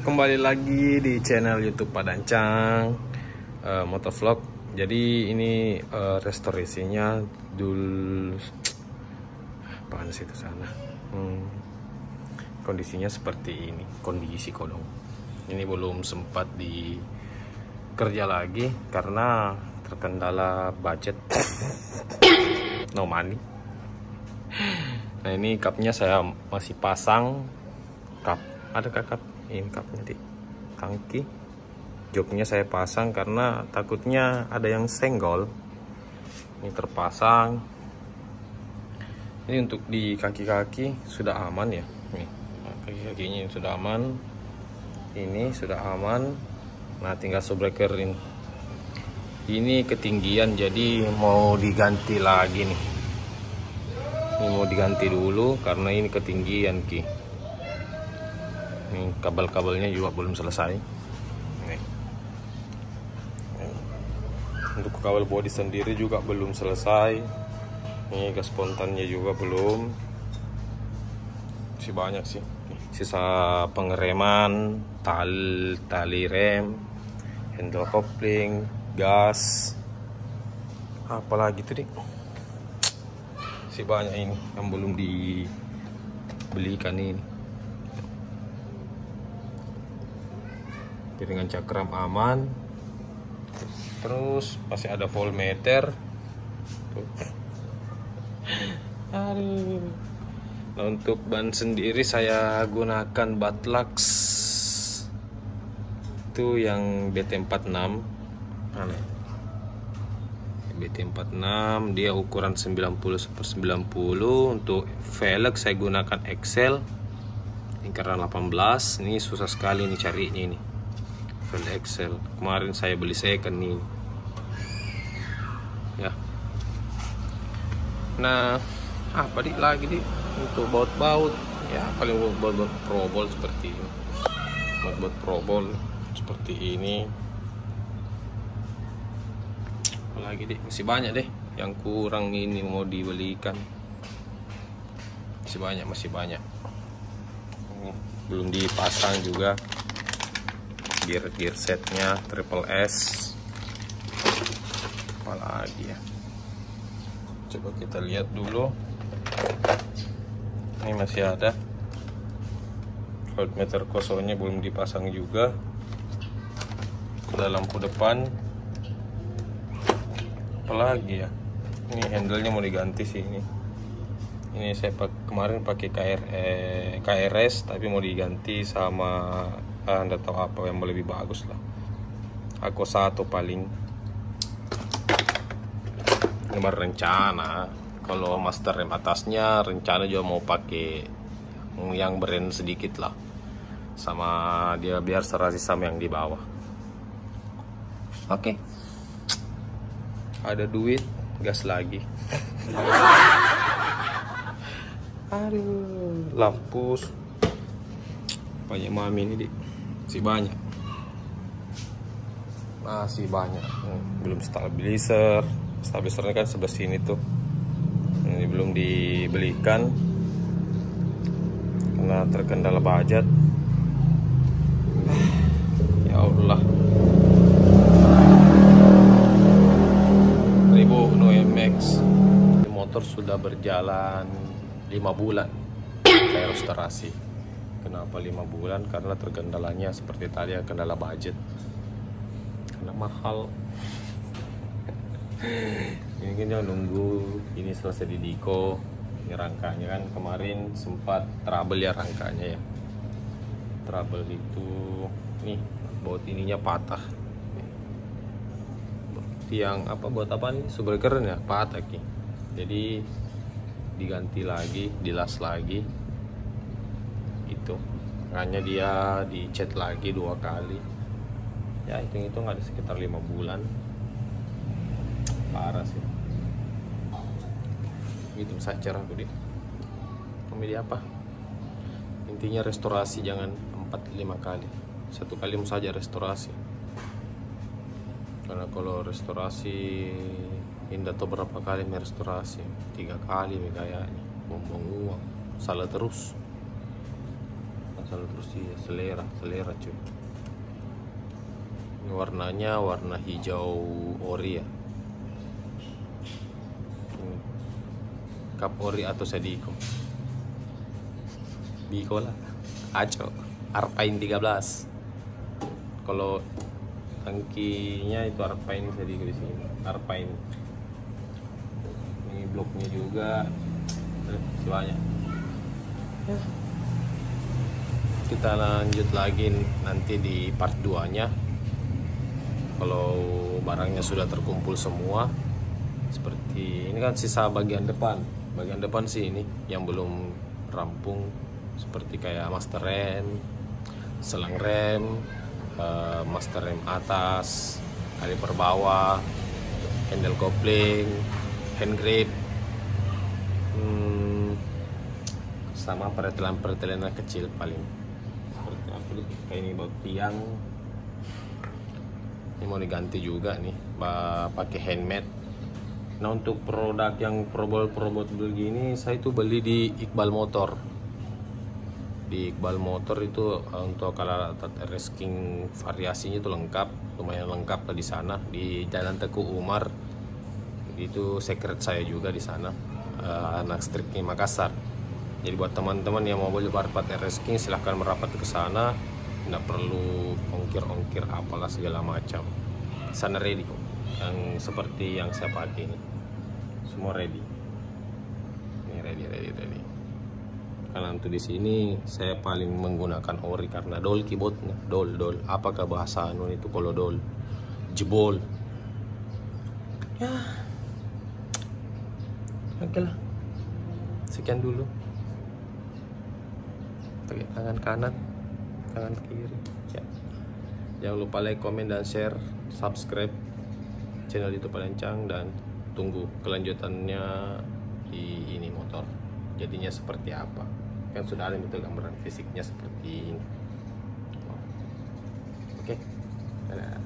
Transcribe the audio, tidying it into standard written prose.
kembali lagi di channel YouTube Padancang Motovlog. Jadi ini restorasinya dulu apaan sih itu sana. Kondisinya seperti ini, kondisi kodong. Ini belum sempat dikerja lagi karena terkendala budget. No money. Nah, ini cupnya saya masih pasang. Cup, ada cup ini cupnya di tangki. Joknya saya pasang karena takutnya ada yang senggol. Ini terpasang. Ini untuk di kaki-kaki sudah aman ya. Nih, kaki-kakinya sudah aman. Ini sudah aman. Nah, tinggal shockbreaker ini. Ini ketinggian, jadi mau diganti lagi nih. Ini mau diganti dulu karena ini ketinggian ki. Ini kabel-kabelnya juga belum selesai. Nih. Untuk kabel bodi sendiri juga belum selesai. Ini gas spontannya juga belum. Masih banyak sih. Sisa pengereman, tali rem, handle kopling, gas. Apalagi tuh dik. Masih banyak ini yang belum dibelikan ini. Piringan cakram aman. Terus masih ada voltmeter. Aduh. Nah, untuk ban sendiri saya gunakan Batlux itu yang BT46. BT46 dia ukuran 90/90. Untuk velg saya gunakan Excel lingkaran 18. Ini susah sekali nih carinya ini. Velg Excel. Kemarin saya beli second nih. Ya. Nah, apa lagi untuk baut-baut ya, paling baut-baut probol seperti ini. Baut-baut probol seperti ini. Apalagi masih banyak deh yang kurang ini mau dibelikan. Masih banyak. Belum dipasang juga. Gear setnya triple S. Apalagi ya, coba kita lihat dulu. Ini masih ada voltmeter kosongnya belum dipasang juga. Ada lampu depan. Apalagi ya, ini handle-nya mau diganti sih ini. Ini saya kemarin pakai KRS tapi mau diganti sama Anda tahu apa yang lebih bagus lah. Aku satu paling. Ini baru rencana. Kalau master rem atasnya rencana juga mau pakai yang brand sedikit lah. Sama dia biar serasi sama yang di bawah. Oke. Ada duit, gas lagi. Aduh, lampus. Banyak mami ini dik. Masih banyak. Belum stabilizer. Stabilizernya kan sebelah sini tuh. Ini belum dibelikan karena terkendala budget. Ya Allah. 1000 No MX. Motor sudah berjalan 5 bulan saya restorasi. Kenapa 5 bulan? Karena terkendalanya seperti tadi, kendala budget. Karena mahal. Ini kan jangan nunggu ini selesai di Diko. Ini rangkanya kan kemarin sempat trouble ya rangkanya ya. Trouble itu nih baut ininya patah. Yang apa buat apa nih? Shockbreaker ya patah ki. Jadi diganti lagi, dilas lagi. Itu hanya dia dicat lagi 2 kali. Ya hitung-hitung ada sekitar 5 bulan. Parah sih. Gitu saja aku deh. Komedi apa? Intinya restorasi jangan 4-5 kali. 1 kali saja restorasi. Karena kalau restorasi indah tuh berapa kali merestorasi? 3 kali kayaknya. Buang uang. Salah terus. masalah terus sih selera cuy. Ini warnanya warna hijau ori ya. Ini cup ori atau Sadiko. Biko lah. Aco. Arpain 13. Kalau tangkinya itu Arpain Sadiko di sini. Arpain. Ini bloknya juga. Banyak. Ya. Kita lanjut lagi nanti di part 2 nya kalau barangnya sudah terkumpul semua. Seperti ini kan sisa bagian depan sih ini yang belum rampung, seperti kayak master rem, selang rem, master rem atas, kaliper bawah, handle kopling, hand grip, sama pertelan kecil paling seperti apa nih, kayak ini baut tiang ini mau diganti juga nih pakai handmade. Nah untuk produk yang probot begini saya itu beli di Iqbal Motor. Di Iqbal Motor itu untuk kalau RS King variasinya itu lengkap, lumayan lengkap di sana di Jalan Teguh Umar. Itu secret saya juga di sana, anak striknya Makassar. Jadi buat teman-teman yang mau beli part RS King silahkan merapat ke sana, tidak perlu ongkir apalah segala macam. Sana ready kok, yang seperti yang saya pakai ini, semua ready. Ini ready. Karena untuk di sini saya paling menggunakan ori karena dol keyboardnya, dol. Apakah bahasa anu itu kalau dol? Jebol. Ya, oke lah. Sekian dulu. Pakai tangan kanan, tangan kiri ya. Jangan lupa like, komen, dan share, subscribe channel YouTube Palencang, dan tunggu kelanjutannya di ini motor jadinya seperti apa. Kan sudah ada itu gambaran fisiknya seperti ini. Oke. Dadah.